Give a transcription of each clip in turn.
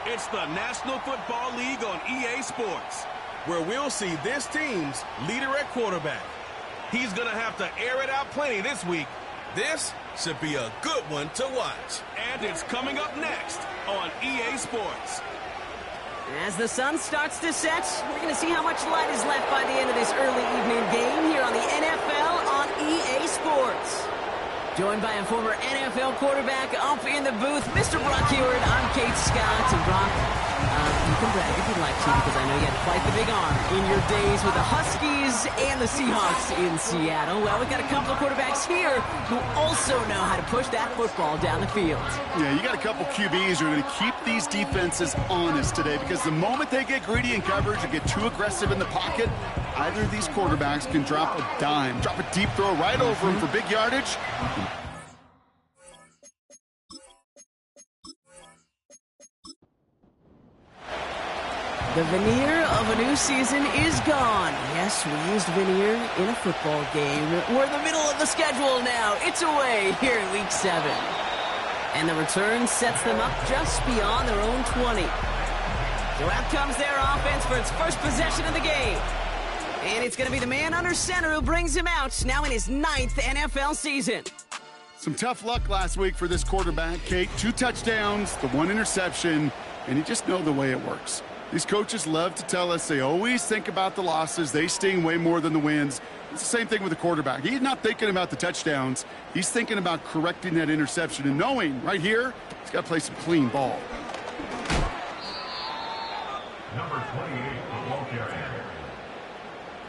It's the National Football League on EA Sports, where we'll see this team's leader at quarterback. He's going to have to air it out plenty this week. This should be a good one to watch. And it's coming up next on EA Sports. As the sun starts to set, we're going to see how much light is left by the end of this early evening game here on the NFL on EA Sports. Joined by a former NFL quarterback up in the booth, Mr. Brock Hewitt. I'm Kate Scott. And Brock, you can brag if you'd like to, because I know you had quite the big arm in your days with the Huskies and the Seahawks in Seattle. Well, we've got a couple of quarterbacks here who also know how to push that football down the field. Yeah, you got a couple QBs who are going to keep these defenses honest today, because the moment they get greedy in coverage or get too aggressive in the pocket, either of these quarterbacks can drop a dime, drop a deep throw right over him for big yardage. The veneer of a new season is gone. Yes, we used veneer in a football game. We're in the middle of the schedule now. It's away here in Week 7. And the return sets them up just beyond their own 20. So out comes their offense for its first possession of the game. And it's going to be the man under center who brings him out now in his 9th NFL season. Some tough luck last week for this quarterback, Kate. 2 touchdowns, the 1 interception, and you just know the way it works. These coaches love to tell us they always think about the losses. They sting way more than the wins. It's the same thing with the quarterback. He's not thinking about the touchdowns. He's thinking about correcting that interception and knowing right here he's got to play some clean ball. Number 28, football carrier.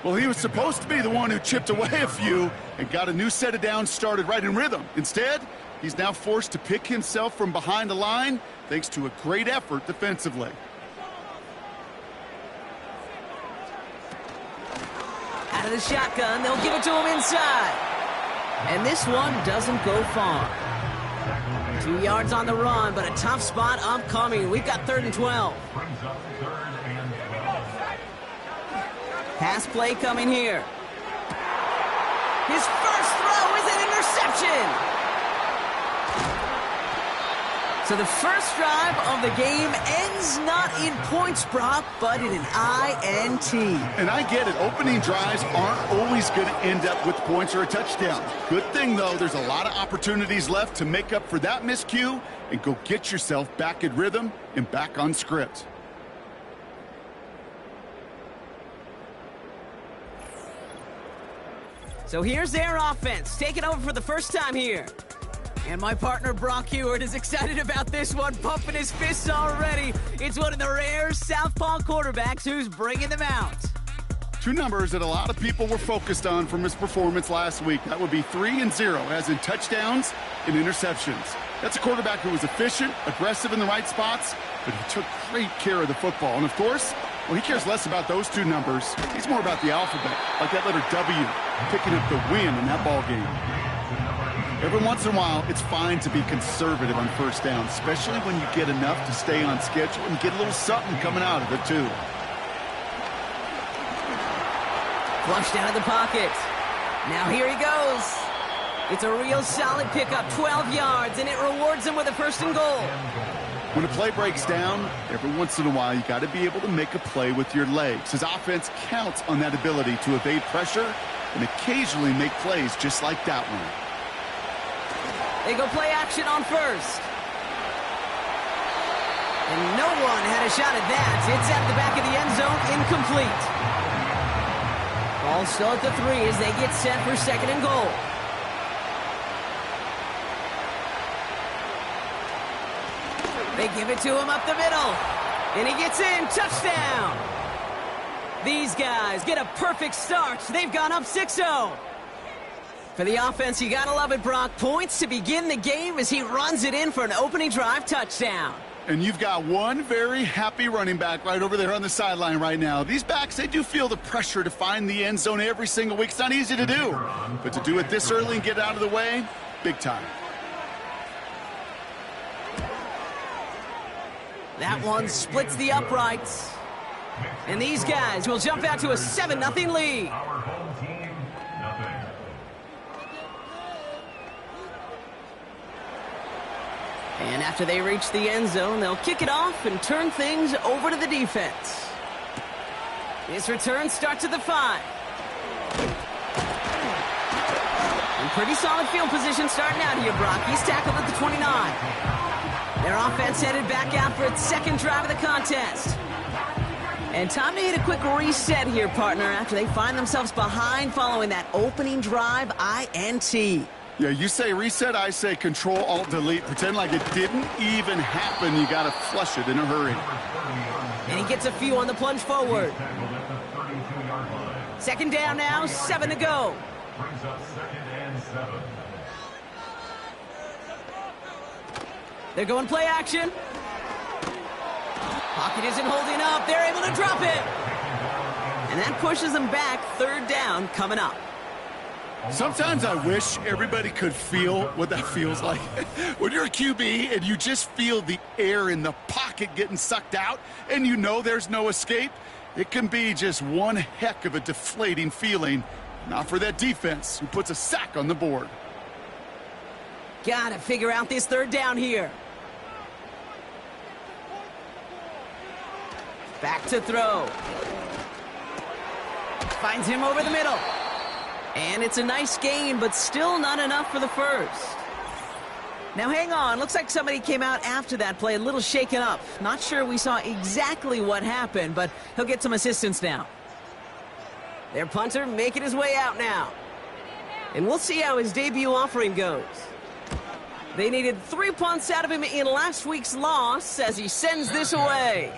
Well, he was supposed to be the one who chipped away a few and got a new set of downs started right in rhythm. Instead, he's now forced to pick himself from behind the line thanks to a great effort defensively. Out of the shotgun, they'll give it to him inside. And this one doesn't go far. 2 yards on the run, but a tough spot upcoming. We've got 3rd and 12. Pass play coming here. His first throw is an interception. So the first drive of the game ends not in points, Brock, but in an INT. And I get it. Opening drives aren't always going to end up with points or a touchdown. Good thing, though, there's a lot of opportunities left to make up for that miscue and go get yourself back in rhythm and back on script. So here's their offense, taking over for the first time here. And my partner, Brock Hewitt, is excited about this one, pumping his fists already. It's one of the rare southpaw quarterbacks who's bringing them out. 2 numbers that a lot of people were focused on from his performance last week. That would be 3 and 0, as in touchdowns and interceptions. That's a quarterback who was efficient, aggressive in the right spots, but he took great care of the football. And, of course, well, he cares less about those 2 numbers. He's more about the alphabet, like that letter W, picking up the win in that ball game. Every once in a while, it's fine to be conservative on first down, especially when you get enough to stay on schedule and get a little something coming out of it, too. Flushed out of the pocket. Now here he goes. It's a real solid pickup, 12 yards, and it rewards him with a 1st and goal. When a play breaks down, every once in a while, you got to be able to make a play with your legs. His offense counts on that ability to evade pressure and occasionally make plays just like that one. They go play action on 1st. And no one had a shot at that. It's out of the back of the end zone, incomplete. Ball still at the 3 as they get set for 2nd and goal. They give it to him up the middle. And he gets in. Touchdown. These guys get a perfect start. They've gone up 6-0. For the offense, you gotta love it, Brock. Points to begin the game as he runs it in for an opening drive touchdown. And you've got one very happy running back right over there on the sideline right now. These backs, they do feel the pressure to find the end zone every single week. It's not easy to do. But to do it this early and get out of the way, big time. That one splits the uprights. And these guys will jump out to a 7-0 lead. Our home team, nothing. And After they reach the end zone, they'll kick it off and turn things over to the defense. This return starts at the 5. In pretty solid field position starting out here, Brock. He's tackled at the 29. Their offense headed back out for its second drive of the contest. And time to hit a quick reset here, partner, after they find themselves behind following that opening drive INT. Yeah, you say reset, I say Control-Alt-Delete. Pretend like it didn't even happen. You got to flush it in a hurry. And he gets a few on the plunge forward. Second down now, 7 to go. Brings up 2nd and 7. They're going play action. Pocket isn't holding up. They're able to drop it. And that pushes them back. 3rd down coming up. Sometimes I wish everybody could feel what that feels like. When you're a QB and you just feel the air in the pocket getting sucked out and you know there's no escape, it can be just one heck of a deflating feeling. Not for that defense who puts a sack on the board. Gotta figure out this 3rd down here. Back to throw. Finds him over the middle. And it's a nice gain, but still not enough for the first. Now hang on, looks like somebody came out after that play a little shaken up. Not sure we saw exactly what happened, but he'll get some assistance now. Their punter making his way out now. And we'll see how his debut offering goes. They needed 3 punts out of him in last week's loss as he sends this away.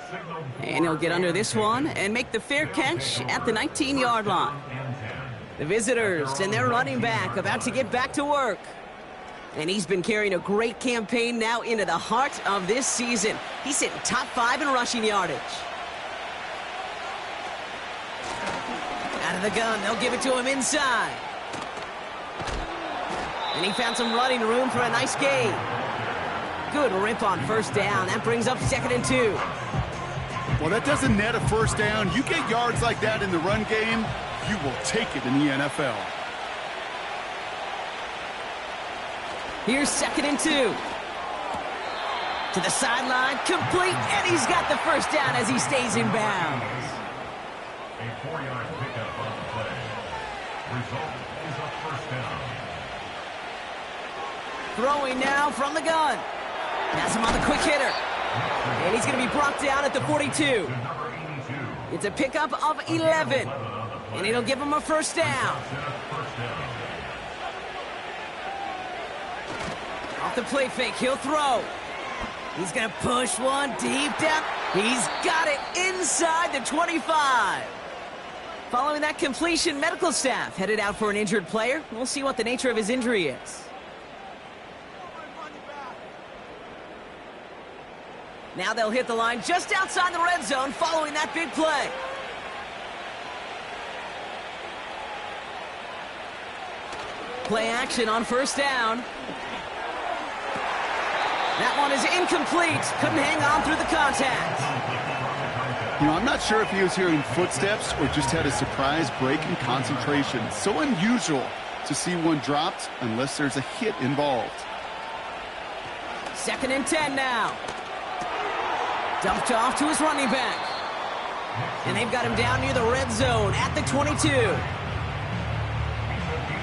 And he'll get under this one and make the fair catch at the 19-yard line. The visitors and their running back about to get back to work. And he's been carrying a great campaign now into the heart of this season. He's sitting top 5 in rushing yardage. Out of the gun, they'll give it to him inside. And he found some running room for a nice gain. Good rip on 1st down. That brings up 2nd and 2. Well, that doesn't net a 1st down. You get yards like that in the run game, you will take it in the NFL. Here's 2nd and 2. To the sideline, complete, and he's got the 1st down as he stays in bounds. A 4-yard pickup on the play. Result is a 1st down. Throwing now from the gun. Has him on the quick hitter. And he's going to be brought down at the 42. It's a pickup of 11. And it'll give him a 1st down. Off the play fake, he'll throw. He's going to push one deep down. He's got it inside the 25. Following that completion, medical staff headed out for an injured player. We'll see what the nature of his injury is. Now they'll hit the line just outside the red zone following that big play. Play action on 1st down. That one is incomplete. Couldn't hang on through the contact. You know, I'm not sure if he was hearing footsteps or just had a surprise break in concentration. So unusual to see one dropped unless there's a hit involved. 2nd and 10 now. Dumped off to his running back. And they've got him down near the red zone at the 22.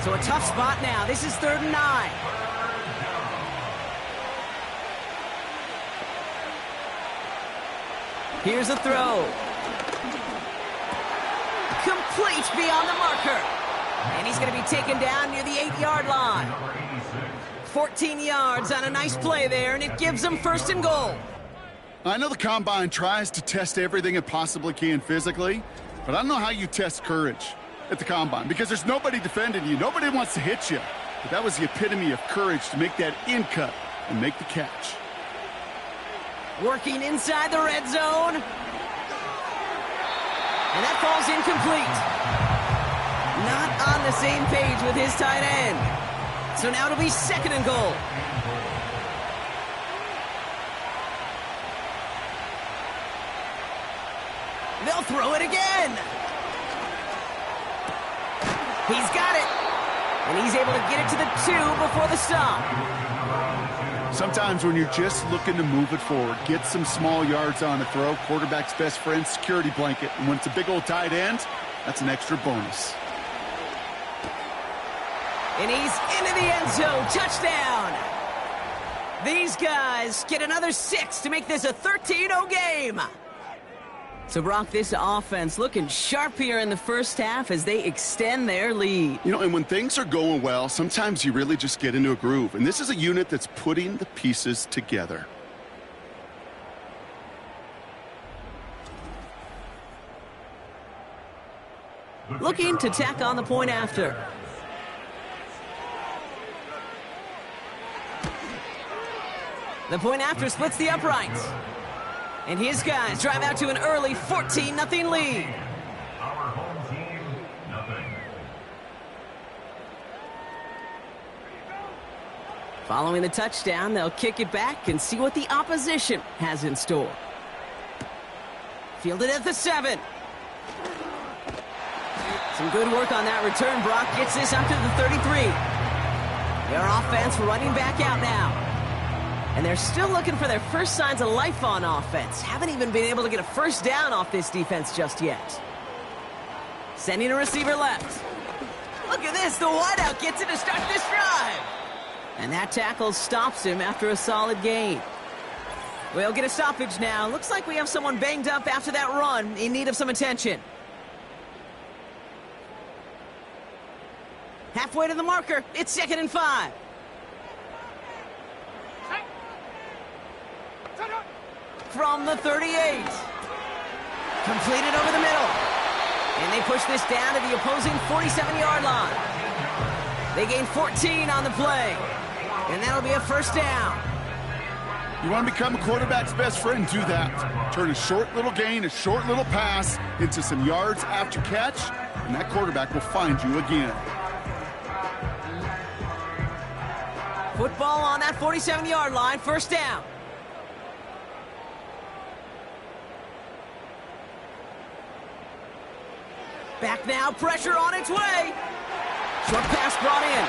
So a tough spot now. This is 3rd and 9. Here's a throw. Complete beyond the marker. And he's going to be taken down near the 8-yard line. 14 yards on a nice play there, and it gives them 1st and goal. I know the Combine tries to test everything it possibly can physically, but I don't know how you test courage at the Combine because there's nobody defending you. Nobody wants to hit you. But that was the epitome of courage to make that in cut and make the catch. Working inside the red zone. And that falls incomplete. Not on the same page with his tight end. So now it'll be 2nd and goal. They'll throw it again. He's got it. And he's able to get it to the 2 before the stop. Sometimes when you're just looking to move it forward, get some small yards on the throw, quarterback's best friend, security blanket. And when it's a big old tight end, that's an extra bonus. And he's into the end zone. Touchdown. These guys get another 6 to make this a 13-0 game. So, Brock, this offense looking sharp here in the first half as they extend their lead. You know, and when things are going well, sometimes you really just get into a groove. And this is a unit that's putting the pieces together. Looking to tack on the point after. The point after splits the uprights. And his guys drive out to an early 14-0 lead. Our home team, nothing. Following the touchdown, they'll kick it back and see what the opposition has in store. Fielded at the 7. Some good work on that return. Brock gets this up to the 33. Their offense running back out now. And they're still looking for their first signs of life on offense. Haven't even been able to get a first down off this defense just yet. Sending a receiver left. Look at this. The wideout gets it to start this drive. And that tackle stops him after a solid gain. We'll get a stoppage now. Looks like we have someone banged up after that run in need of some attention. Halfway to the marker. It's 2nd and 5. From the 38. Completed over the middle. And they push this down to the opposing 47-yard line. They gain 14 on the play. And that'll be a first down. You want to become a quarterback's best friend, do that. Turn a short little gain, a short little pass into some yards after catch, and that quarterback will find you again. Football on that 47-yard line, first down. Back now, pressure on its way. Short pass brought in.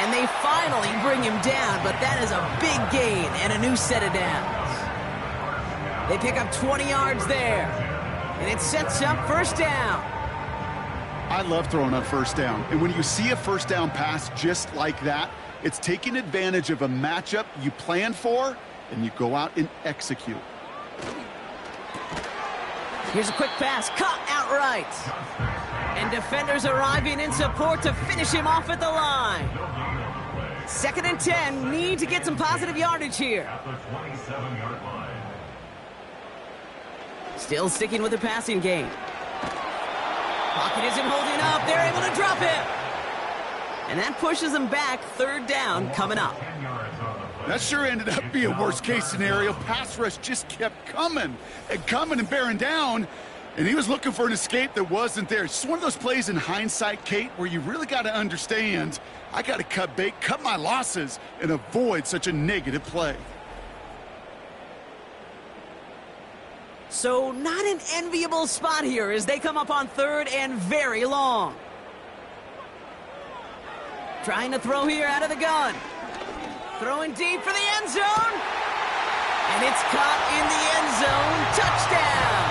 And they finally bring him down, but that is a big gain and a new set of downs. They pick up 20 yards there. And it sets up first down. I love throwing on first down. And when you see a first down pass just like that, it's taking advantage of a matchup you plan for, and you go out and execute. Here's a quick pass, caught outright. And defenders arriving in support to finish him off at the line. 2nd and 10, need to get some positive yardage here. At the 27-yard line. Still sticking with the passing game. Pocket isn't holding up, they're able to drop him. And that pushes them back, 3rd down coming up. That sure ended up being a worst-case scenario. Pass rush just kept coming and bearing down, and he was looking for an escape that wasn't there. It's just one of those plays in hindsight, Kate, where you really got to understand, I got to cut bait, cut my losses, and avoid such a negative play. So not an enviable spot here as they come up on 3rd and very long. Trying to throw here out of the gun. Throwing deep for the end zone. And it's caught in the end zone. Touchdown.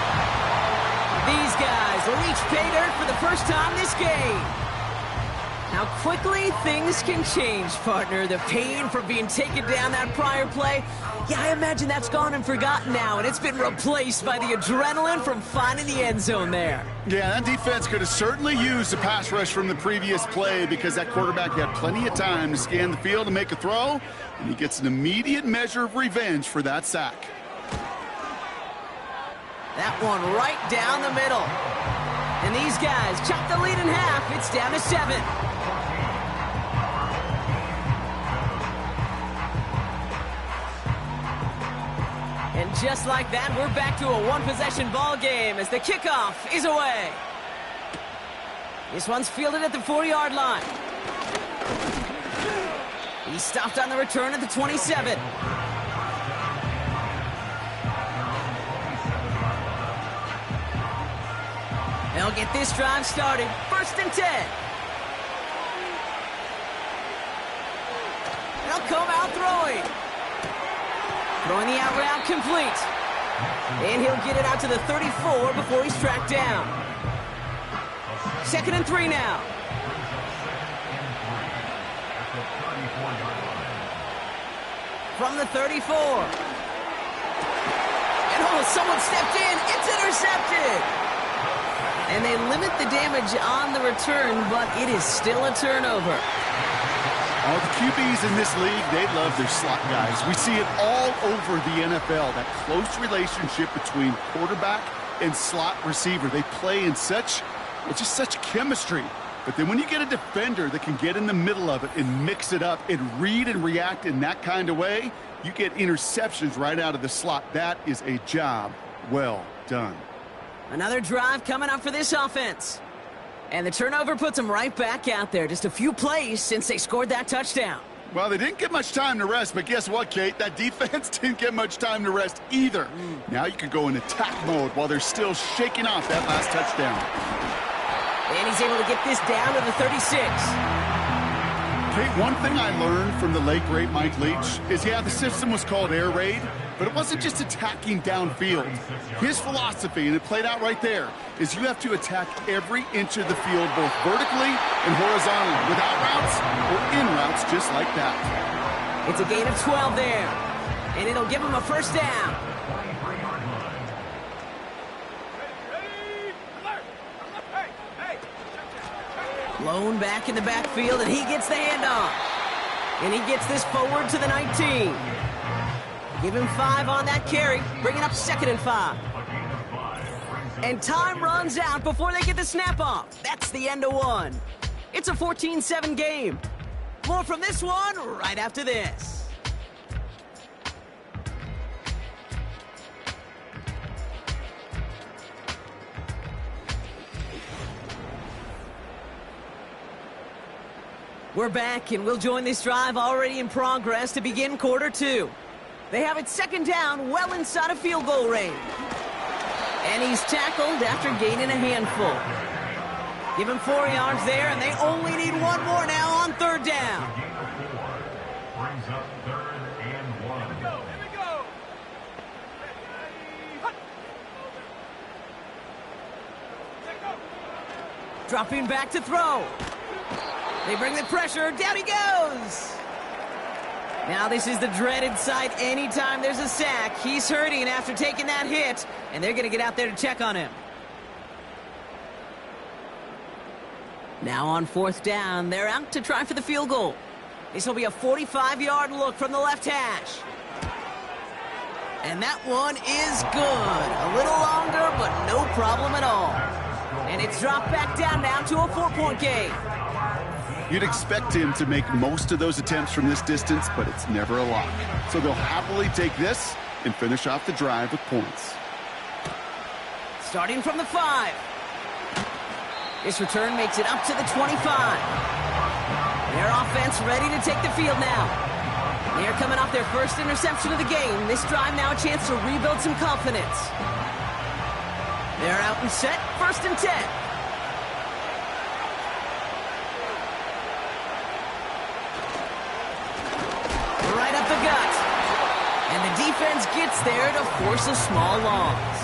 These guys will each pay dirt for the first time this game. How quickly things can change, partner. The pain from being taken down that prior play, yeah, I imagine that's gone and forgotten now, and it's been replaced by the adrenaline from finding the end zone there. Yeah, that defense could have certainly used a pass rush from the previous play because that quarterback had plenty of time to scan the field and make a throw, and he gets an immediate measure of revenge for that sack. That one right down the middle. And these guys chop the lead in half. It's down to 7. And just like that, we're back to a one-possession ball game as the kickoff is away. This one's fielded at the 4-yard line. He stopped on the return at the 27. They'll get this drive started. 1st and 10. They'll come out throwing. Throwing the out route complete. And he'll get it out to the 34 before he's tracked down. 2nd and 3 now. From the 34. And someone stepped in. It's intercepted. And they limit the damage on the return, but it is still a turnover. All the QBs in this league, they love their slot guys. We see it all over the NFL, that close relationship between quarterback and slot receiver. They play in such chemistry. But then when you get a defender that can get in the middle of it and mix it up and read and react in that kind of way, you get interceptions right out of the slot. That is a job well done. Another drive coming up for this offense. And the turnover puts them right back out there. Just a few plays since they scored that touchdown. Well, they didn't get much time to rest, but guess what, Kate? That defense didn't get much time to rest either. Now you can go in attack mode while they're still shaking off that last touchdown. And he's able to get this down to the 36. Kate, one thing I learned from the late, great Mike Leach is, yeah, the system was called air raid, but it wasn't just attacking downfield. His philosophy, and it played out right there, is you have to attack every inch of the field, both vertically and horizontally, without routes or in routes, just like that. It's a gain of 12 there, and it'll give him a first down. Blown back in the backfield, and he gets the handoff. And he gets this forward to the 19. Give him 5 on that carry, bringing up 2nd and 5. And time runs out before they get the snap off. That's the end of one. It's a 14-7 game. More from this one right after this. We're back, and we'll join this drive already in progress to begin quarter 2. They have it 2nd down, well inside of field goal range. And he's tackled after gaining a handful. Give him 4 yards there, and they only need 1 more now on 3rd down. Brings up 3rd and 1. Here we go. Dropping back to throw. They bring the pressure. Down he goes. Now this is the dreaded sight anytime there's a sack. He's hurting after taking that hit, and they're going to get out there to check on him. Now on 4th down, they're out to try for the field goal. This will be a 45-yard look from the left hash. And that one is good. A little longer, but no problem at all. And it's dropped back down now to a 4-point game. You'd expect him to make most of those attempts from this distance, but it's never a lock. So they'll happily take this and finish off the drive with points. Starting from the 5. This return makes it up to the 25. Their offense ready to take the field now. They're coming off their first interception of the game. This drive now a chance to rebuild some confidence. They're out and set, 1st and 10. Right up the gut. And the defense gets there to force a small loss.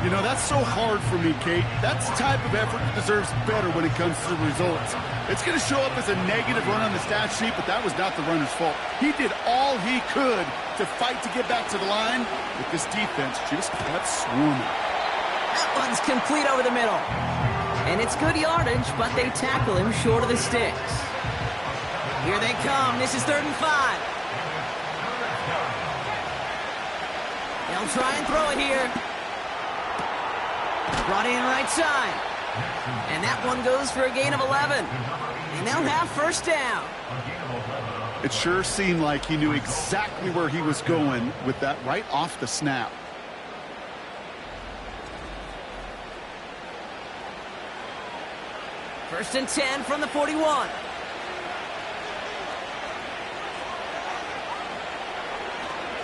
You know, that's so hard for me, Kate. That's the type of effort that deserves better when it comes to the results. It's going to show up as a negative run on the stat sheet, but that was not the runner's fault. He did all he could to fight to get back to the line, but this defense just kept swarming. That one's complete over the middle. And it's good yardage, but they tackle him short of the sticks. Here they come. This is 3rd and 5. They'll try and throw it here. Brought in right side. And that one goes for a gain of 11. And they'll have 1st down. It sure seemed like he knew exactly where he was going with that right off the snap. First and 10 from the 41.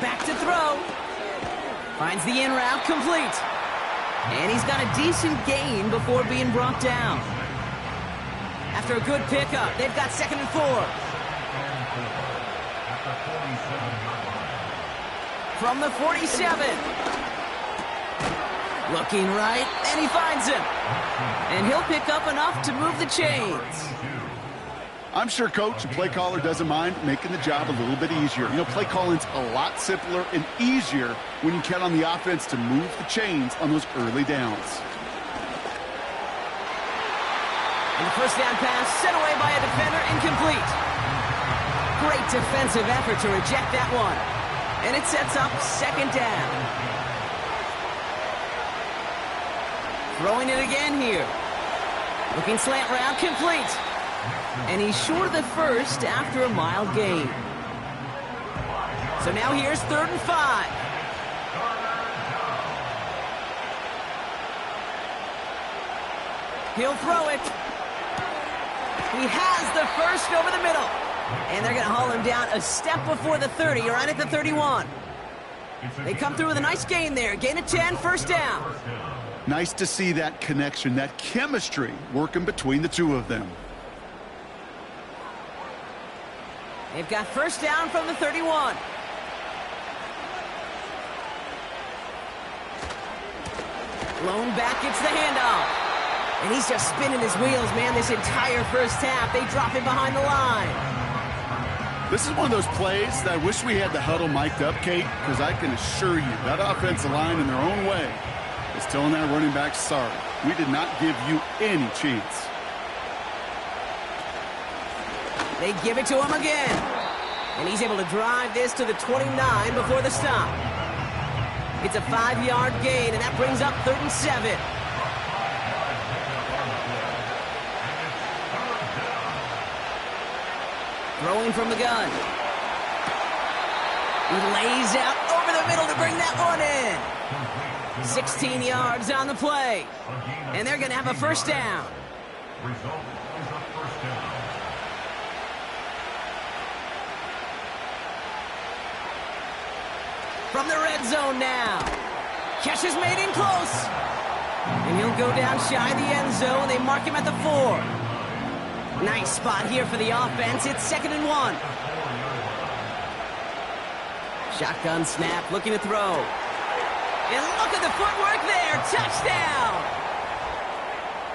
Back to throw. Finds the in route complete. And he's got a decent gain before being brought down. After a good pickup, they've got 2nd and 4. from the 47. Looking right, and he finds him. And he'll pick up enough to move the chains. I'm sure coach and play caller doesn't mind making the job a little bit easier. You know, play calling's a lot simpler and easier when you count on the offense to move the chains on those early downs. And the first down pass sent away by a defender, incomplete. Great defensive effort to reject that one. And it sets up second down. Throwing it again here. Looking slant route, complete. And he's short of the first after a mild gain. So now here's 3rd and 5. He'll throw it. He has the first over the middle. And they're going to haul him down a step before the 30, right at the 31. They come through with a nice gain there. Gain of 10, first down. Nice to see that connection, that chemistry working between the two of them. They've got first down from the 31. Blown back, gets the handoff. And he's just spinning his wheels, man, this entire first half. They drop him behind the line. This is one of those plays that I wish we had the huddle mic'd up, Kate, because I can assure you that offensive line in their own way is telling that running back, sorry, we did not give you any chance. They give it to him again. And he's able to drive this to the 29 before the stop. It's a 5-yard gain, and that brings up 3rd and 7. Throwing from the gun. He lays out over the middle to bring that one in. 16 yards on the play. And they're going to have a first down. Result is a first down. From the red zone now. Catch is made in close. And he'll go down shy of the end zone. They mark him at the 4. Nice spot here for the offense. It's 2nd and 1. Shotgun snap, looking to throw. And look at the footwork there. Touchdown!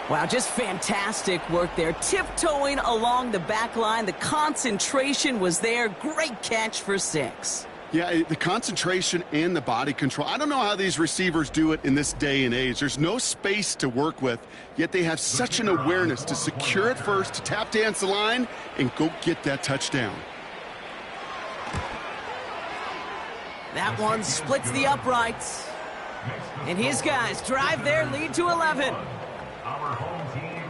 Wow, just fantastic work there. Tiptoeing along the back line. The concentration was there. Great catch for 6. Yeah, the concentration and the body control. I don't know how these receivers do it in this day and age. There's no space to work with, yet they have such an awareness to secure it first, to tap dance the line, and go get that touchdown. That one splits the uprights. And his guys drive their lead to 11. Our home team,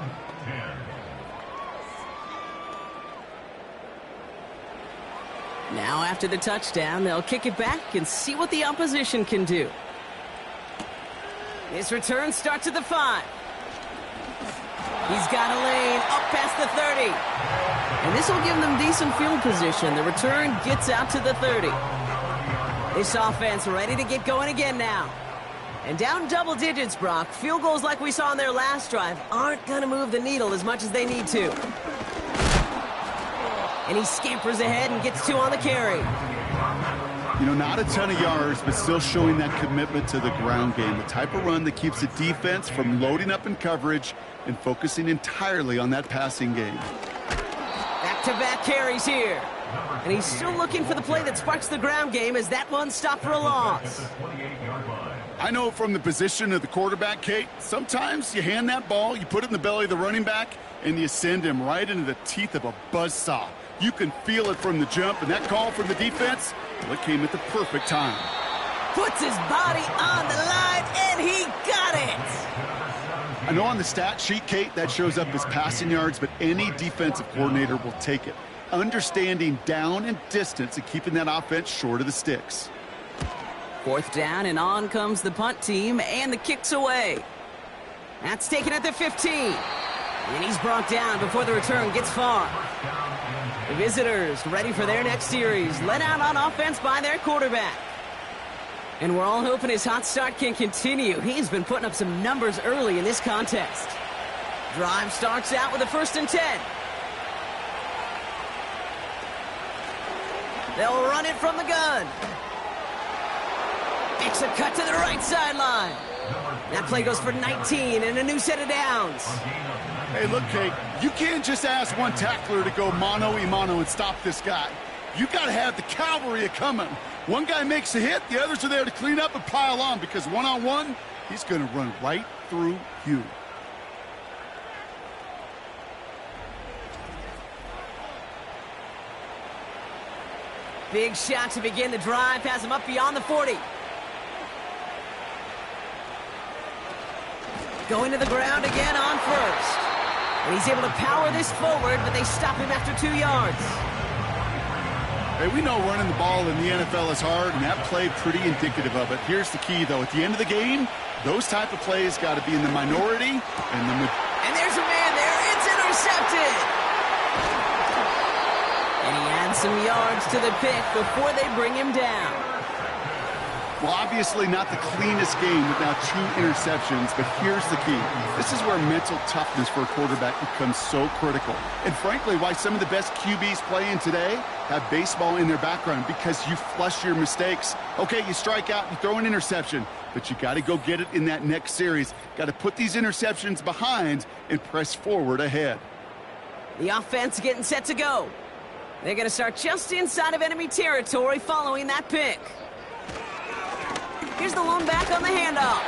10. Now after the touchdown, they'll kick it back and see what the opposition can do. His return starts at the 5. He's got a lane up past the 30. And this will give them decent field position. The return gets out to the 30. This offense ready to get going again now. And down double digits, Brock. Field goals like we saw on their last drive aren't going to move the needle as much as they need to. And he scampers ahead and gets 2 on the carry. You know, not a ton of yards, but still showing that commitment to the ground game. The type of run that keeps the defense from loading up in coverage and focusing entirely on that passing game. Back-to-back carries here. And he's still looking for the play that sparks the ground game as that one stopped for a loss. I know from the position of the quarterback, Kate, sometimes you hand that ball, you put it in the belly of the running back, and you send him right into the teeth of a buzzsaw. You can feel it from the jump, and that call from the defense, well, it came at the perfect time. Puts his body on the line, and he got it! I know on the stat sheet, Kate, that shows up as passing yards, but any defensive coordinator will take it. Understanding down and distance and keeping that offense short of the sticks. 4th down, and on comes the punt team, and the kick's away. That's taken at the 15. And he's brought down before the return gets far. The visitors ready for their next series, led out on offense by their quarterback. And we're all hoping his hot start can continue. He's been putting up some numbers early in this contest. Drive starts out with a 1st and 10. They'll run it from the gun. Makes a cut to the right sideline. That play goes for 19 and a new set of downs. Hey, look, Kate, you can't just ask one tackler to go mano-a-mano and stop this guy. You got to have the cavalry coming. One guy makes a hit, the others are there to clean up and pile on, because one-on-one, he's going to run right through you. Big shot to begin the drive, pass him up beyond the 40. Going to the ground again on first. And he's able to power this forward, but they stop him after 2 yards. Hey, we know running the ball in the NFL is hard, and that play pretty indicative of it. Here's the key, though. At the end of the game, those type of plays got to be in the minority. And there's a man there. It's intercepted. And he adds some yards to the pick before they bring him down. Well, obviously not the cleanest game with now 2 interceptions, but here's the key. This is where mental toughness for a quarterback becomes so critical. And frankly, why some of the best QBs playing today have baseball in their background, because you flush your mistakes. Okay, you strike out, you throw an interception, but you got to go get it in that next series. Got to put these interceptions behind and press forward ahead. The offense getting set to go. They're going to start just inside of enemy territory following that pick. Here's the lone back on the handoff.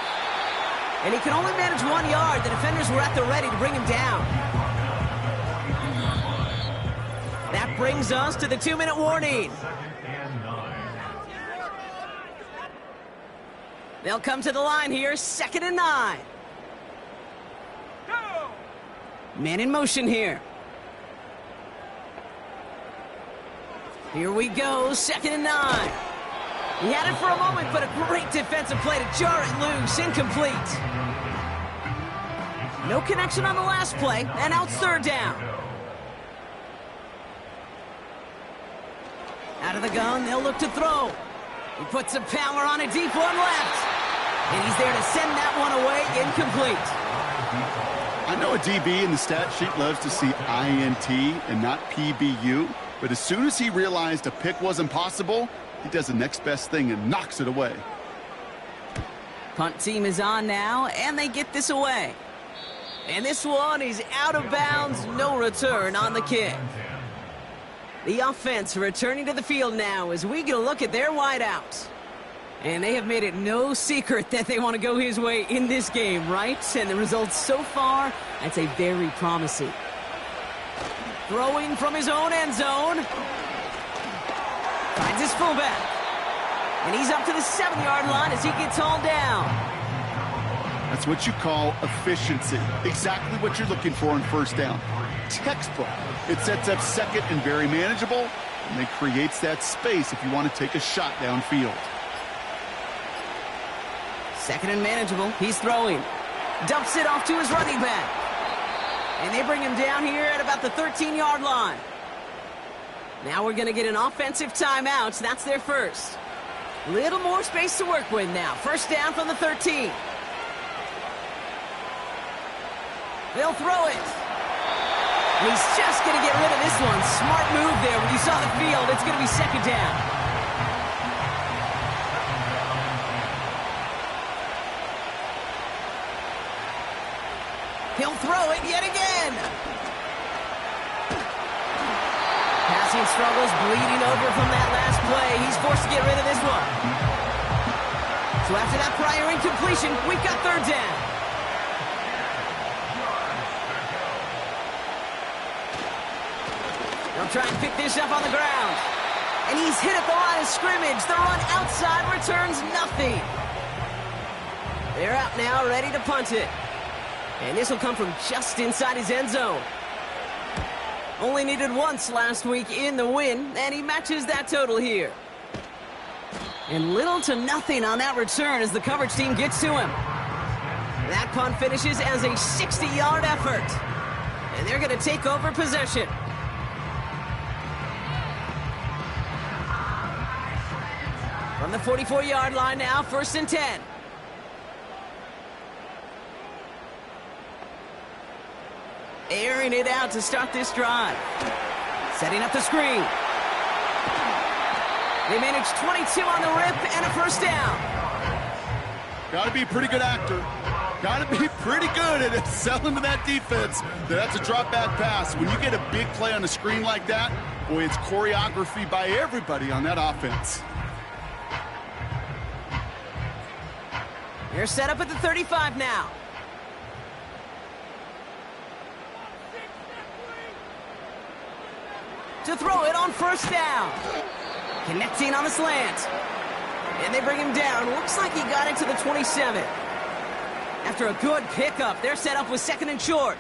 And he can only manage 1 yard. The defenders were at the ready to bring him down. That brings us to the 2-minute warning. They'll come to the line here, 2nd and 9. Man in motion here. Here we go, 2nd and 9. He had it for a moment, but a great defensive play to jar it loose. Incomplete. No connection on the last play, and now it's 3rd down. Out of the gun, they'll look to throw. He puts some power on a deep one left. And he's there to send that one away, incomplete. I know a DB in the stat sheet loves to see INT and not PBU, but as soon as he realized a pick wasn't possible, he does the next best thing and knocks it away. Punt team is on now, and they get this away. And this one is out of bounds, no return on the kick. The offense returning to the field now as we get a look at their wideouts. And they have made it no secret that they want to go his way in this game, right? And the results so far, I'd say very promising. Throwing from his own end zone. Finds his fullback. And he's up to the 7-yard line as he gets hauled down. That's what you call efficiency. Exactly what you're looking for on 1st down. Textbook. It sets up 2nd and very manageable, and it creates that space if you want to take a shot downfield. 2nd and manageable. He's throwing. Dumps it off to his running back. And they bring him down here at about the 13-yard line. Now we're going to get an offensive timeout. That's their first. Little more space to work with now. 1st down from the 13. They'll throw it. And he's just going to get rid of this one. Smart move there. When you saw the field, it's going to be 2nd down. He'll throw it yet again. Passing struggles, bleeding over from that last play. He's forced to get rid of this one. So after that prior incompletion, we've got 3rd down. They'll try and pick this up on the ground. And he's hit at the line of scrimmage. The run outside returns nothing. They're out now, ready to punt it. And this will come from just inside his end zone. Only needed once last week in the win, and he matches that total here. And little to nothing on that return as the coverage team gets to him. That punt finishes as a 60-yard effort. And they're going to take over possession. From the 44-yard line now, 1st and 10. Airing it out to start this drive. Setting up the screen. They managed 22 on the rip and a 1st down. Got to be a pretty good actor. Got to be pretty good at selling to that defense. That's a drop back pass. When you get a big play on the screen like that, boy, it's choreography by everybody on that offense. They're set up at the 35 now. To throw it on first down. Connecting on the slant. And they bring him down. Looks like he got it to the 27. After a good pickup, they're set up with 2nd and short.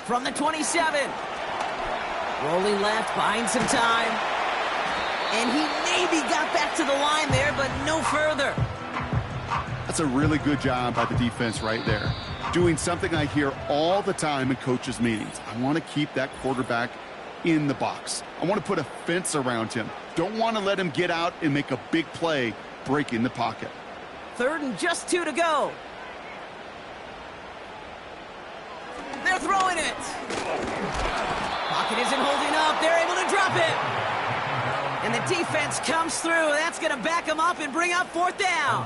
From the 27. Rolling left, buying some time. And he maybe got back to the line there, but no further. That's a really good job by the defense right there. Doing something I hear all the time in coaches' meetings. I want to keep that quarterback in the box. I want to put a fence around him. Don't want to let him get out and make a big play, breaking the pocket. 3rd and just 2 to go. They're throwing it. Pocket isn't holding up. They're able to drop it. And the defense comes through. That's going to back him up and bring up 4th down.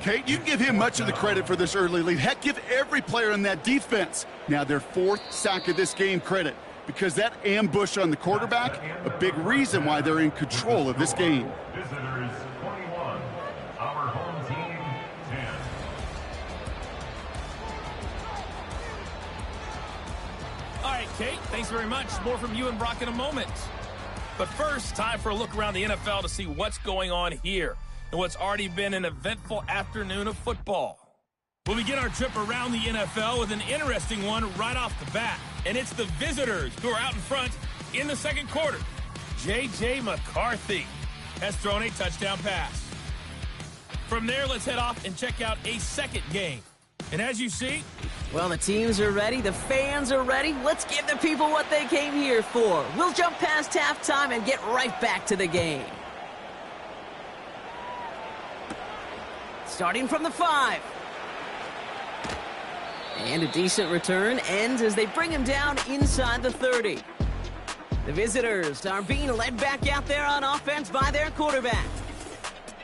Kate, you can give him much of the credit for this early lead. Heck, give every player in that defense now their 4th sack of this game credit, because that ambush on the quarterback, a big reason why they're in control of this game. Visitors 21, our home team 10. All right, Kate, thanks very much. More from you and Brock in a moment. But first, time for a look around the NFL to see what's going on here and what's already been an eventful afternoon of football. We'll begin our trip around the NFL with an interesting one right off the bat. And it's the visitors who are out in front in the 2nd quarter. J.J. McCarthy has thrown a touchdown pass. From there, let's head off and check out a 2nd game. And as you see, well, the teams are ready. The fans are ready. Let's give the people what they came here for. We'll jump past halftime and get right back to the game. Starting from the 5. And a decent return ends as they bring him down inside the 30. The visitors are being led back out there on offense by their quarterback.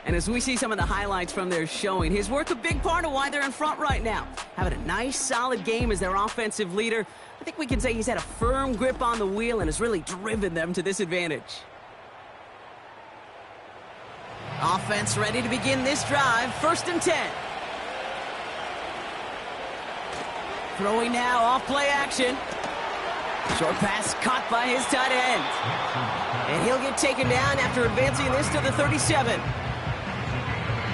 And as we see some of the highlights from their showing, his work a big part of why they're in front right now. Having a nice, solid game as their offensive leader. I think we can say he's had a firm grip on the wheel and has really driven them to this advantage. Offense ready to begin this drive. 1st and 10. Throwing now off play action. Short pass caught by his tight end. And he'll get taken down after advancing this to the 37.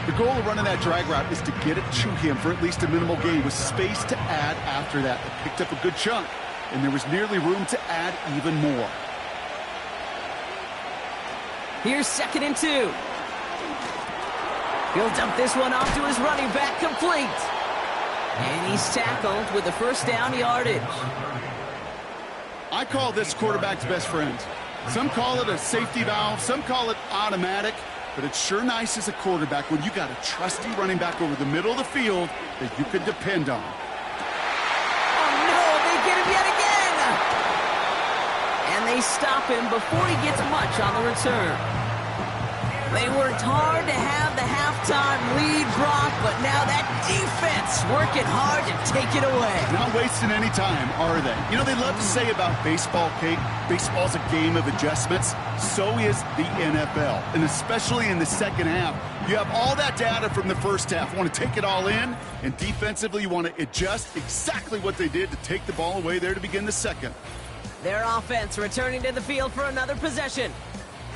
The goal of running that drag route is to get it to him for at least a minimal gain with space to add after that. They picked up a good chunk, and there was nearly room to add even more. Here's 2nd and 2. He'll dump this one off to his running back, complete. And he's tackled with the 1st down yardage. I call this quarterback's best friend. Some call it a safety valve, some call it automatic, but it's sure nice as a quarterback when you got a trusty running back over the middle of the field that you can depend on. Oh no, they get him yet again! And they stop him before he gets much on the return. They worked hard to have the halftime lead, Brock, but now that defense working hard to take it away. Not wasting any time, are they? You know, they love to say about baseball, Kate, baseball's a game of adjustments. So is the NFL, and especially in the 2nd half. You have all that data from the 1st half. You want to take it all in, and defensively you want to adjust exactly what they did to take the ball away there to begin the 2nd. Their offense returning to the field for another possession.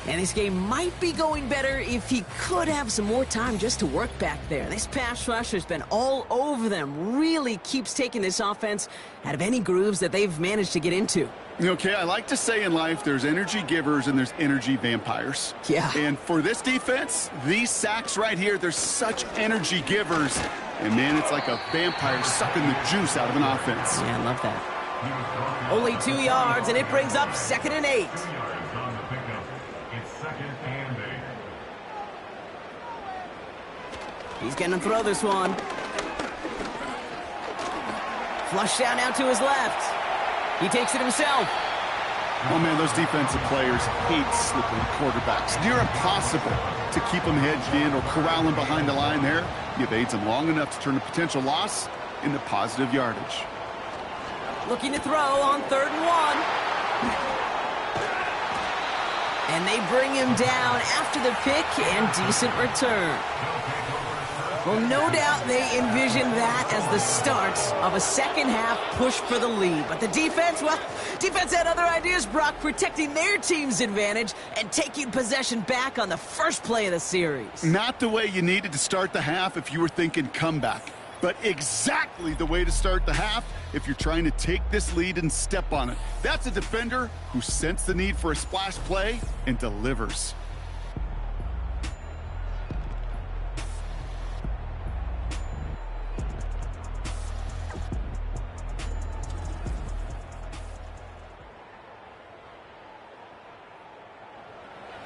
And this game might be going better if he could have some more time just to work back there. This pass rush has been all over them. Really keeps taking this offense out of any grooves that they've managed to get into. Okay, I like to say in life there's energy givers and there's energy vampires. Yeah. And for this defense, these sacks right here, they're such energy givers. And, man, it's like a vampire sucking the juice out of an offense. Yeah, I love that. Only 2 yards, and it brings up 2nd and 8. He's going to throw this one. Flush down now to his left. He takes it himself. Oh, man, those defensive players hate slipping quarterbacks. Near impossible to keep them hedged in or corral them behind the line there. You've aids them long enough to turn a potential loss into positive yardage. Looking to throw on 3rd and 1. And they bring him down after the pick and decent return. Well, no doubt they envisioned that as the start of a second-half push for the lead. But the defense, well, defense had other ideas, Brock, protecting their team's advantage and taking possession back on the first play of the series. Not the way you needed to start the half if you were thinking comeback, but exactly the way to start the half if you're trying to take this lead and step on it. That's a defender who sensed the need for a splash play and delivers.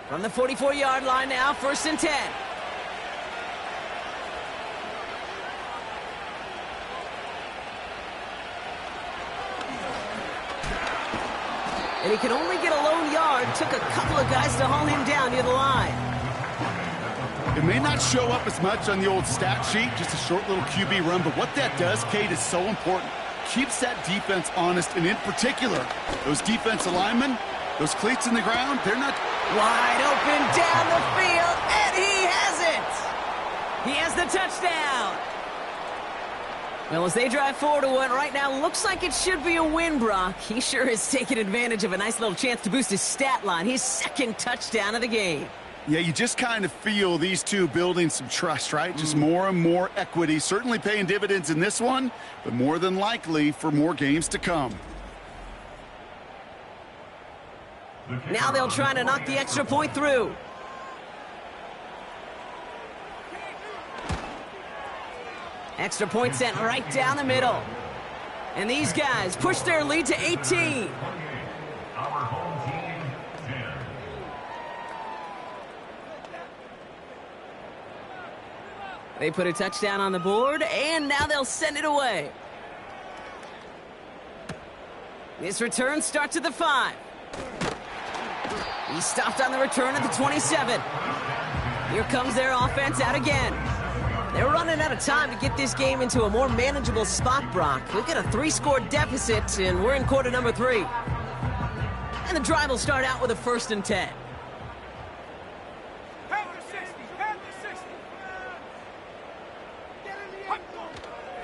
From the 44-yard line now, 1st and 10. And he could only get a lone yard. Took a couple of guys to haul him down near the line. It may not show up as much on the old stat sheet, just a short little QB run, but what that does, Kate, is so important. Keeps that defense honest, and in particular, those defensive linemen, those cleats in the ground, they're not... Wide open down the field, and he has it! He has the touchdown! Well, as they drive forward to what right now looks like it should be a win, Brock, he sure is taking advantage of a nice little chance to boost his stat line. His 2nd touchdown of the game. Yeah, you just kind of feel these two building some trust, right? Just more and more equity, certainly paying dividends in this one, but more than likely for more games to come. Now they'll try to knock the extra point through. Extra point sent right down the middle. And these guys push their lead to 18. Our home team, 10. They put a touchdown on the board, and now they'll send it away. This return starts at the 5. He stopped on the return at the 27. Here comes their offense out again. They're running out of time to get this game into a more manageable spot, Brock. We've got a 3-score deficit, and we're in quarter number 3. And the drive will start out with a 1st and 10.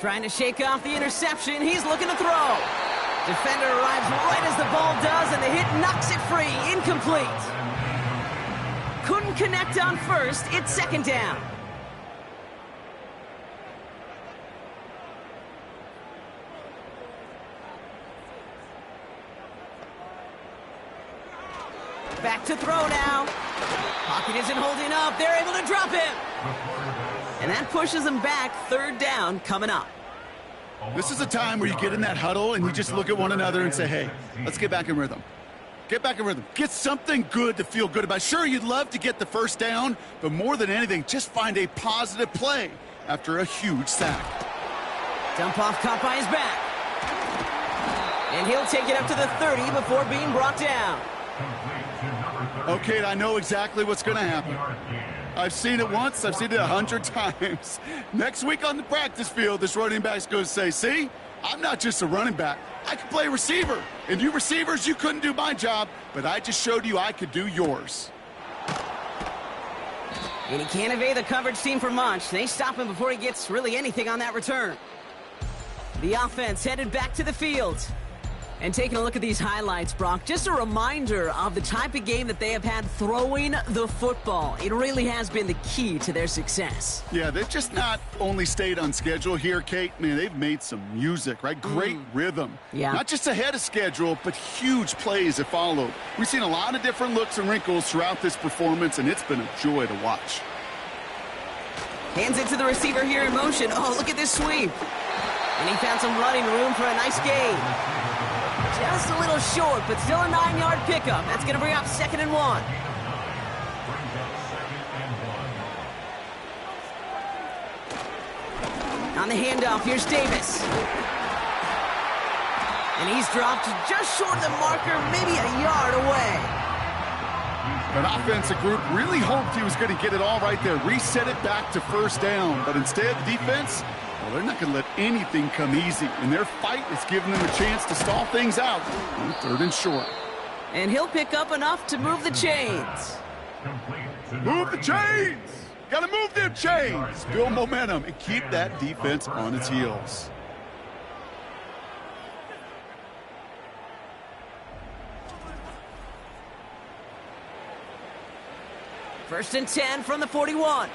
Trying to shake off the interception. He's looking to throw. Defender arrives right as the ball does, and the hit knocks it free. Incomplete. Couldn't connect on 1st. It's 2nd down. Back to throw now. Pocket isn't holding up. They're able to drop him. And that pushes them back. 3rd down coming up. This is a time where you get in that huddle and you just look at one another and say, hey, let's get back in rhythm. Get back in rhythm. Get something good to feel good about. Sure, you'd love to get the 1st down, but more than anything, just find a positive play after a huge sack. Dump off caught by his back. And he'll take it up to the 30 before being brought down. Okay, I know exactly what's going to happen. I've seen it once. I've seen it 100 times. Next week on the practice field, this running back's going to say, see, I'm not just a running back. I can play receiver. And you receivers, you couldn't do my job, but I just showed you I could do yours. And he can't evade the coverage team for much. They stop him before he gets really anything on that return. The offense headed back to the field. And taking a look at these highlights, Brock, just a reminder of the type of game that they have had throwing the football. It really has been the key to their success. Yeah, they've just not only stayed on schedule here, Kate. Man, they've made some music, right? Great rhythm. Yeah. Not just ahead of schedule, but huge plays have followed. We've seen a lot of different looks and wrinkles throughout this performance, and it's been a joy to watch. Hands it to the receiver here in motion. Oh, look at this sweep. And he found some running room for a nice gain. Just a little short, but still a 9-yard pickup. That's going to bring up 2nd and 1. On the handoff, here's Davis. And he's dropped just short of the marker, maybe a yard away. That offensive group really hoped he was going to get it all right there, reset it back to first down. But instead, the defense, well, they're not going to let anything come easy. And their fight is giving them a chance to stall things out on 3rd and short. And he'll pick up enough to move the chains. Move the chains! Got to move them chains! Build momentum and keep that defense on its heels. First and 10 from the 41.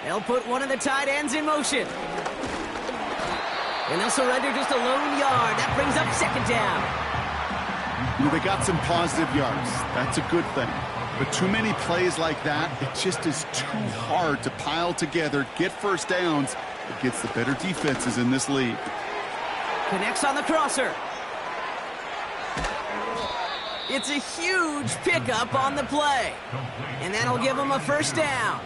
They'll put one of the tight ends in motion. And they'll surrender just a lone yard. That brings up 2nd down. You know, they got some positive yards. That's a good thing. But too many plays like that, it just is too hard to pile together, get first downs against the better defenses in this league. Connects on the crosser. It's a huge pickup on the play. And that'll give them a first down.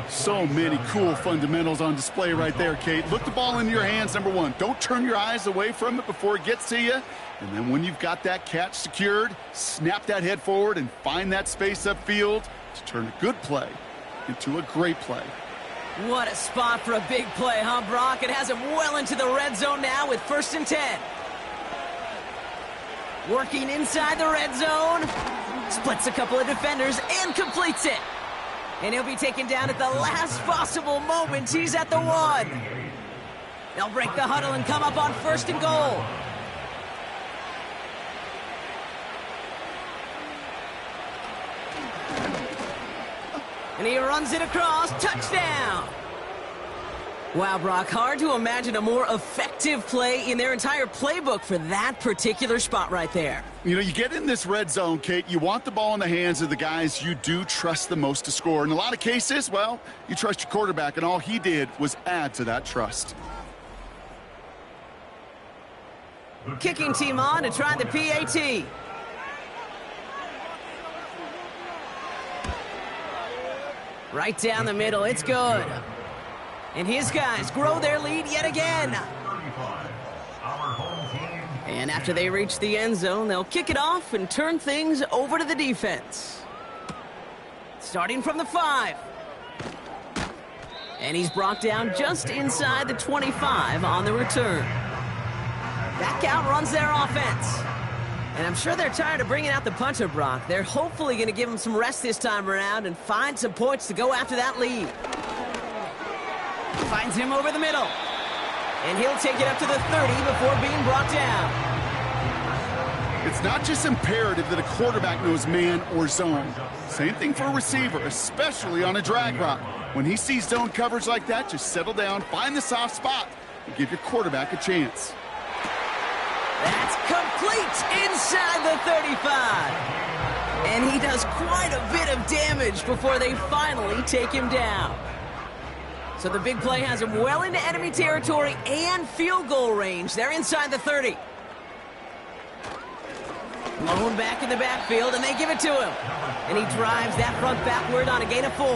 So many cool fundamentals on display right there, Kate. Look the ball into your hands, number one. Don't turn your eyes away from it before it gets to you. And then when you've got that catch secured, snap that head forward and find that space upfield to turn a good play into a great play. What a spot for a big play, huh, Brock? It has him well into the red zone now with 1st and 10. Working inside the red zone. Splits a couple of defenders and completes it. And he'll be taken down at the last possible moment. He's at the 1. They'll break the huddle and come up on 1st and goal. And he runs it across. Touchdown. Wow, Brock, hard to imagine a more effective play in their entire playbook for that particular spot right there. You know, you get in this red zone, Kate, you want the ball in the hands of the guys you do trust the most to score. In a lot of cases, well, you trust your quarterback, and all he did was add to that trust. Kicking team on to try the PAT. Right down the middle, it's good. And his guys grow their lead yet again. And after they reach the end zone, they'll kick it off and turn things over to the defense. Starting from the 5. And he's brought down just inside the 25 on the return. That count runs their offense. And I'm sure they're tired of bringing out the punter, Brock. They're hopefully going to give him some rest this time around and find some points to go after that lead. Finds him over the middle. And he'll take it up to the 30 before being brought down. It's not just imperative that a quarterback knows man or zone. Same thing for a receiver, especially on a drag route. When he sees zone coverage like that, just settle down, find the soft spot, and give your quarterback a chance. That's complete inside the 35. And he does quite a bit of damage before they finally take him down. So the big play has him well into enemy territory and field goal range. They're inside the 30. Lone back in the backfield, and they give it to him. And he drives that front backward on a gain of 4.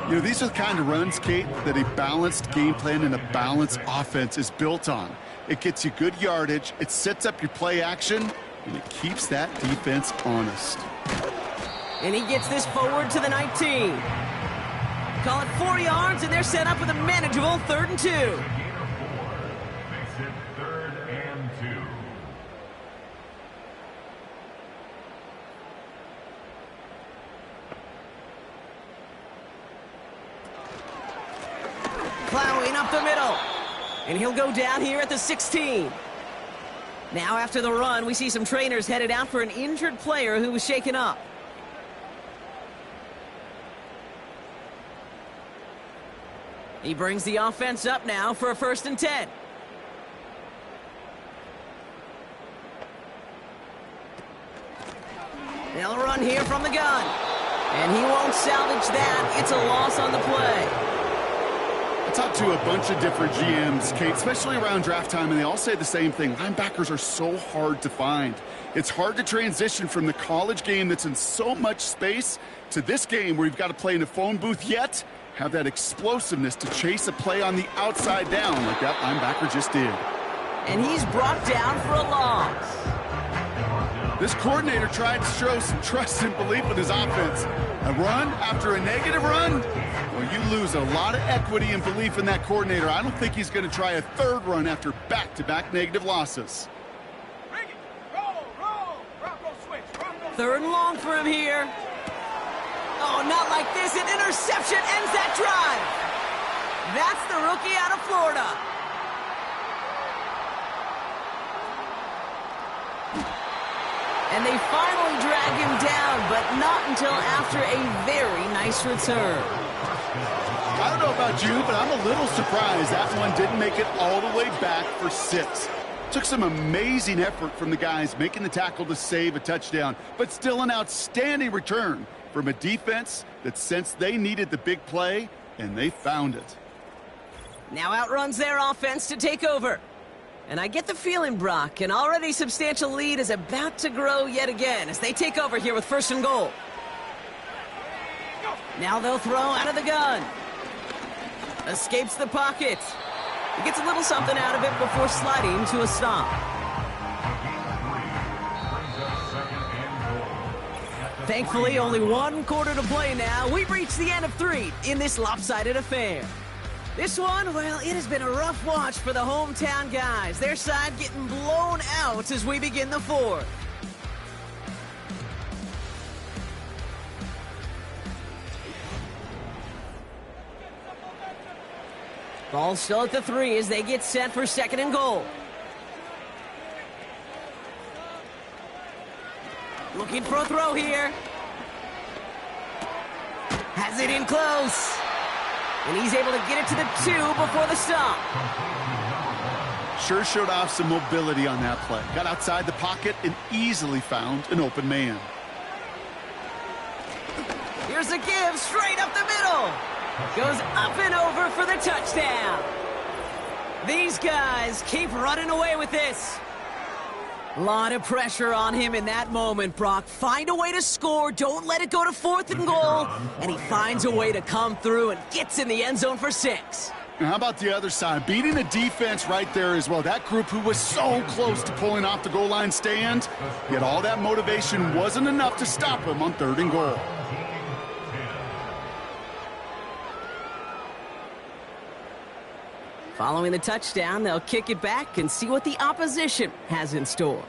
You know, these are the kind of runs, Kate, that a balanced game plan and a balanced offense is built on. It gets you good yardage, it sets up your play action, and it keeps that defense honest. And he gets this forward to the 19. Call it 4 yards, and they're set up with a manageable 3rd and 2. Makes it 3rd and 2. Plowing up the middle. And he'll go down here at the 16. Now after the run, we see some trainers headed out for an injured player who was shaken up. He brings the offense up now for a 1st and 10. They'll run here from the gun. And he won't salvage that. It's a loss on the play. I talked to a bunch of different GMs, Kate, especially around draft time, and they all say the same thing. Linebackers are so hard to find. It's hard to transition from the college game that's in so much space to this game where you've got to play in a phone booth yet have that explosiveness to chase a play on the outside down like that linebacker just did. And he's brought down for a loss. This coordinator tried to show some trust and belief in his offense. A run after a negative run? Well, you lose a lot of equity and belief in that coordinator. I don't think he's going to try a third run after back-to-back negative losses. Third and long for him here. Oh, not like this. An interception ends that drive. That's the rookie out of Florida. And they finally drag him down, but not until after a very nice return. I don't know about you, but I'm a little surprised that one didn't make it all the way back for 6. Took some amazing effort from the guys making the tackle to save a touchdown, but still an outstanding return from a defense that sensed they needed the big play, and they found it. Now outruns their offense to take over. And I get the feeling, Brock, an already substantial lead is about to grow yet again as they take over here with 1st and goal. Now they'll throw out of the gun. Escapes the pocket. He gets a little something out of it before sliding to a stop. Thankfully, only 1 quarter to play now. We've reached the end of 3 in this lopsided affair. This one, well, it has been a rough watch for the hometown guys. Their side getting blown out as we begin the 4th. Ball still at the 3 as they get set for 2nd and goal. Looking for a throw here. Has it in close. And he's able to get it to the 2 before the stop. Sure showed off some mobility on that play. Got outside the pocket and easily found an open man. Here's a give straight up the middle. Goes up and over for the touchdown. These guys keep running away with this. A lot of pressure on him in that moment, Brock. Find a way to score. Don't let it go to 4th and goal. And he finds a way to come through and gets in the end zone for 6. And how about the other side? Beating the defense right there as well. That group who was so close to pulling off the goal line stand, yet all that motivation wasn't enough to stop him on 3rd and goal. Following the touchdown, they'll kick it back and see what the opposition has in store.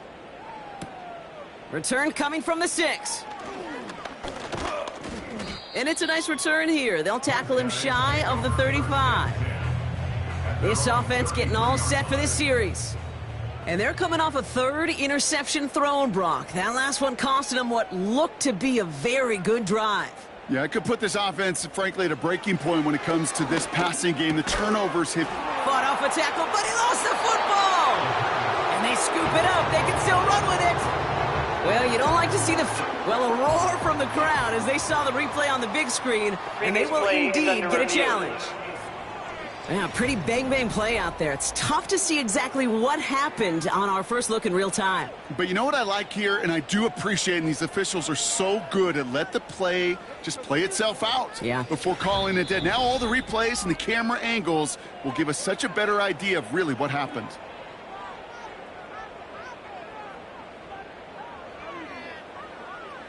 Return coming from the 6. And it's a nice return here. They'll tackle him shy of the 35. This offense getting all set for this series. And they're coming off a 3rd interception thrown, Brock. That last one costing them what looked to be a very good drive. Yeah, I could put this offense, frankly, at a breaking point when it comes to this passing game. The turnovers hit. Fought off a tackle, but he lost the football! And they scoop it up. They can still run with it. Well, you don't like to see a roar from the crowd as they saw the replay on the big screen, and they will indeed get a challenge. Yeah, pretty bang-bang play out there. It's tough to see exactly what happened on our first look in real time. But you know what I like here, and I do appreciate, and these officials are so good at let the play just play itself out before calling it dead. Now all the replays and the camera angles will give us such a better idea of really what happened.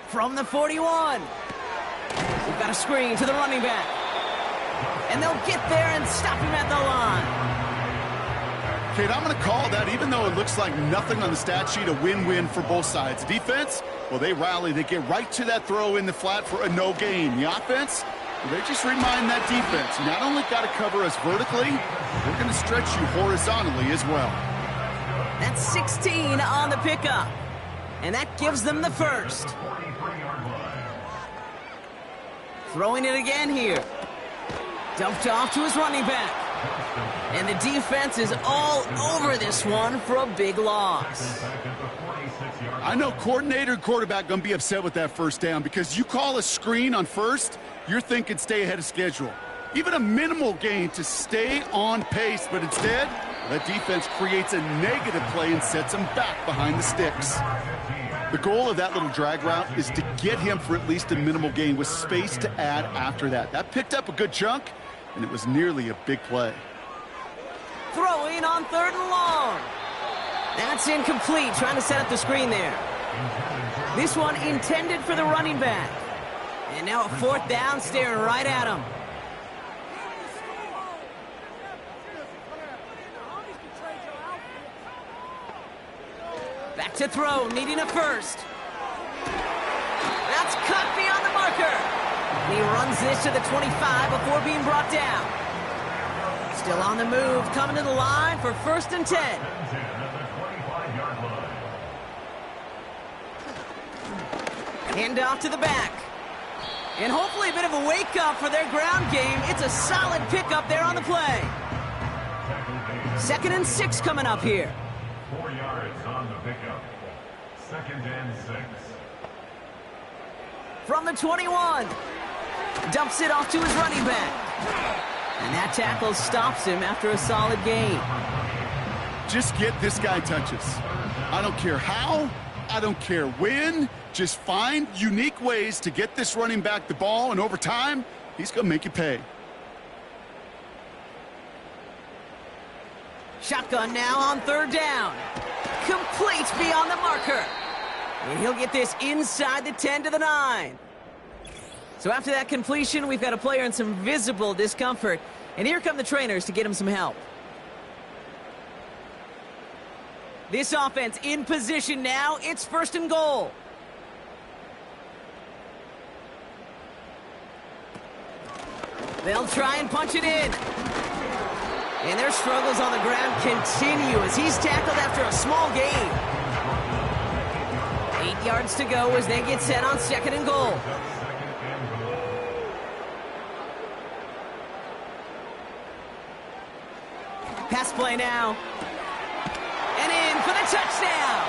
From the 41. We've got a screen to the running back. And they'll get there and stop him at the line. Kate, I'm going to call that, even though it looks like nothing on the stat sheet, a win-win for both sides. Defense, well, they rally. They get right to that throw in the flat for a no gain. The offense, well, they just remind that defense, you not only got to cover us vertically, we're going to stretch you horizontally as well. That's 16 on the pickup. And that gives them the 1st. Throwing it again here. Dumped off to his running back. And the defense is all over this one for a big loss. I know coordinator and quarterback going to be upset with that 1st down because you call a screen on 1st, you're thinking stay ahead of schedule. Even a minimal gain to stay on pace, but instead, that defense creates a negative play and sets them back behind the sticks. The goal of that little drag route is to get him for at least a minimal gain with space to add after that. That picked up a good chunk, and it was nearly a big play. Throwing on 3rd and long. That's incomplete, trying to set up the screen there. This one intended for the running back. And now a 4th down, staring right at him. Back to throw, needing a first. That's cut beyond the marker. And he runs this to the 25 before being brought down. Still on the move, coming to the line for 1st and 10. Hand off to the back. And hopefully a bit of a wake-up for their ground game. It's a solid pickup there on the play. 2nd and 6 coming up here. 4 yards on the pickup. 2nd and 6. From the 21. Dumps it off to his running back. And that tackle stops him after a solid gain. Just get this guy touches. I don't care how, I don't care when. Just find unique ways to get this running back the ball, and over time, he's going to make you pay. Shotgun now on 3rd down. Complete beyond the marker. And he'll get this inside the 10 to the 9. So after that completion, we've got a player in some visible discomfort. And here come the trainers to get him some help. This offense in position now. It's 1st and goal. They'll try and punch it in. And their struggles on the ground continue as he's tackled after a small gain. 8 yards to go as they get set on 2nd and goal. Pass play now. And in for the touchdown.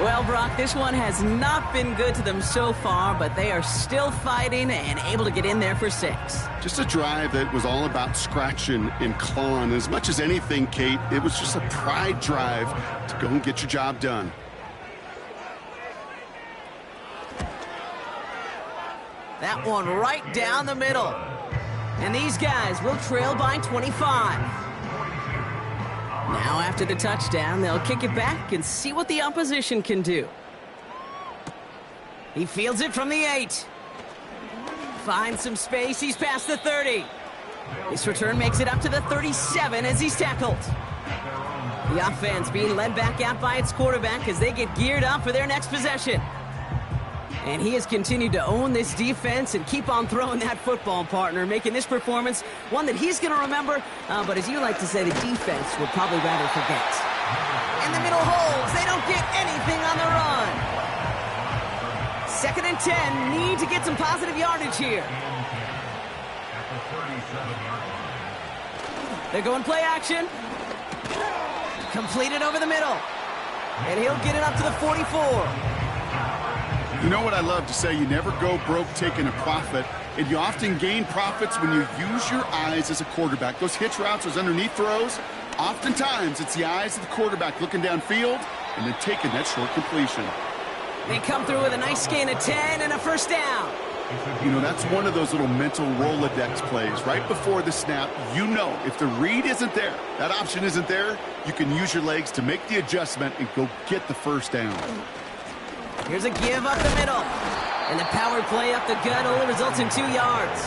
Well, Brock, this one has not been good to them so far, but they are still fighting and able to get in there for 6. Just a drive that was all about scratching and clawing. As much as anything, Kate, it was just a pride drive to go and get your job done. That one right down the middle. And these guys will trail by 25. Now after the touchdown, they'll kick it back and see what the opposition can do. He fields it from the 8. Finds some space, he's past the 30. This return makes it up to the 37 as he's tackled. The offense being led back out by its quarterback as they get geared up for their next possession. And he has continued to own this defense and keep on throwing that football, partner, making this performance one that he's going to remember, but as you like to say, the defense would probably rather forget. In the middle holds, they don't get anything on the run. 2nd and 10, need to get some positive yardage here. They're going play action. Completed over the middle. And he'll get it up to the 44. You know what I love to say? You never go broke taking a profit, and you often gain profits when you use your eyes as a quarterback. Those hitch routes, those underneath throws, oftentimes it's the eyes of the quarterback looking downfield and then taking that short completion. They come through with a nice gain of 10 and a 1st down. You know, that's one of those little mental Rolodex plays. Right before the snap, you know if the read isn't there, that option isn't there, you can use your legs to make the adjustment and go get the 1st down. Here's a give up the middle. And the power play up the gut only results in 2 yards.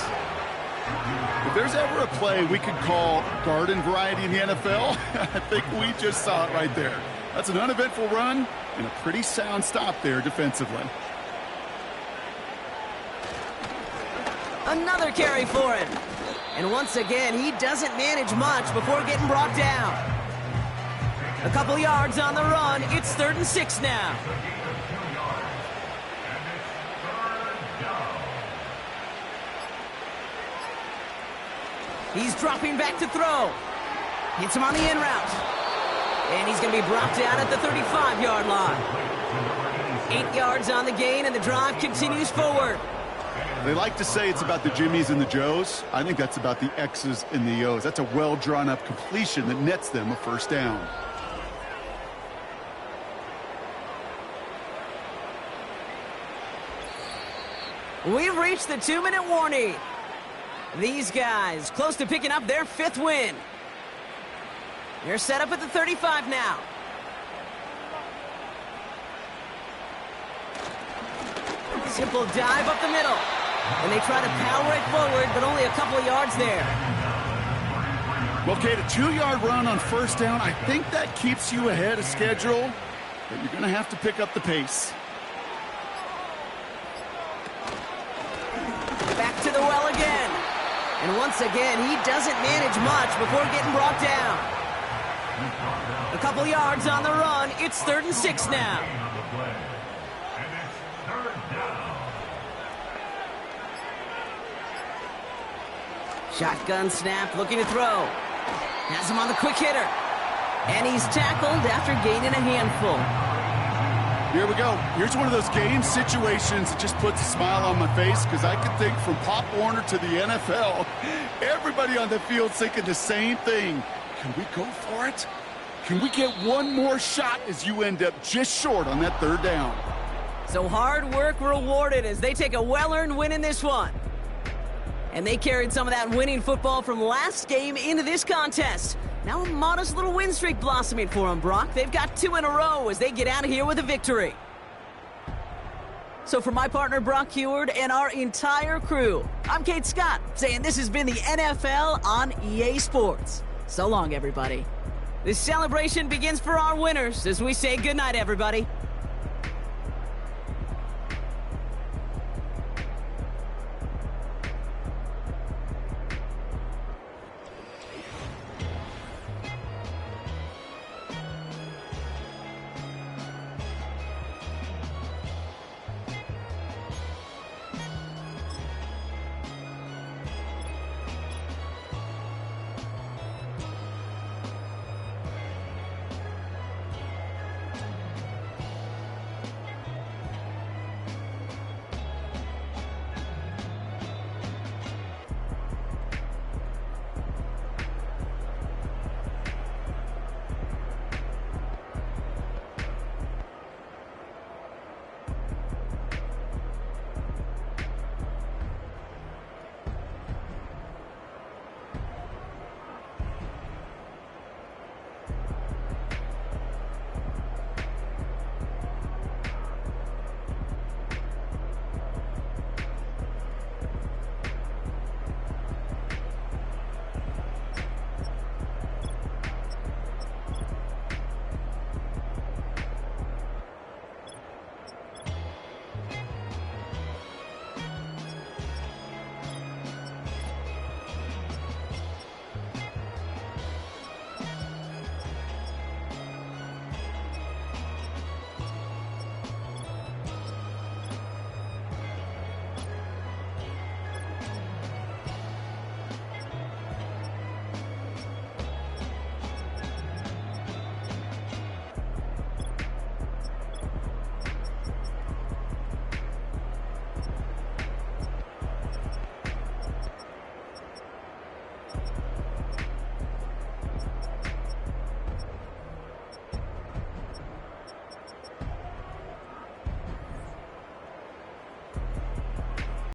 If there's ever a play we could call garden variety in the NFL, I think we just saw it right there. That's an uneventful run and a pretty sound stop there defensively. Another carry for him. And once again, he doesn't manage much before getting brought down. A couple yards on the run. It's 3rd and 6 now. He's dropping back to throw. Hits him on the in route. And he's going to be brought down at the 35-yard line. 8 yards on the gain, and the drive continues forward. They like to say it's about the Jimmies and the Joes. I think that's about the X's and the O's. That's a well-drawn-up completion that nets them a 1st down. We've reached the 2-minute warning. These guys close to picking up their 5th win. They're set up at the 35 now. Simple dive up the middle. And they try to power it forward, but only a couple of yards there. Well, Kate, a 2-yard run on first down, I think that keeps you ahead of schedule, but you're going to have to pick up the pace. Back to the well again. And once again, he doesn't manage much before getting brought down. A couple yards on the run. It's 3rd and 6 now. Shotgun snap, looking to throw. Has him on the quick hitter. And he's tackled after gaining a handful. Here we go. Here's one of those game situations that just puts a smile on my face, because I can think from Pop Warner to the NFL, everybody on the field thinking the same thing. Can we go for it? Can we get one more shot as you end up just short on that 3rd down? So hard work rewarded as they take a well-earned win in this one. And they carried some of that winning football from last game into this contest. Now a modest little win streak blossoming for them, Brock. They've got 2 in a row as they get out of here with a victory. So for my partner, Brock Heward, and our entire crew, I'm Kate Scott, saying this has been the NFL on EA Sports. So long, everybody. This celebration begins for our winners as we say goodnight, everybody.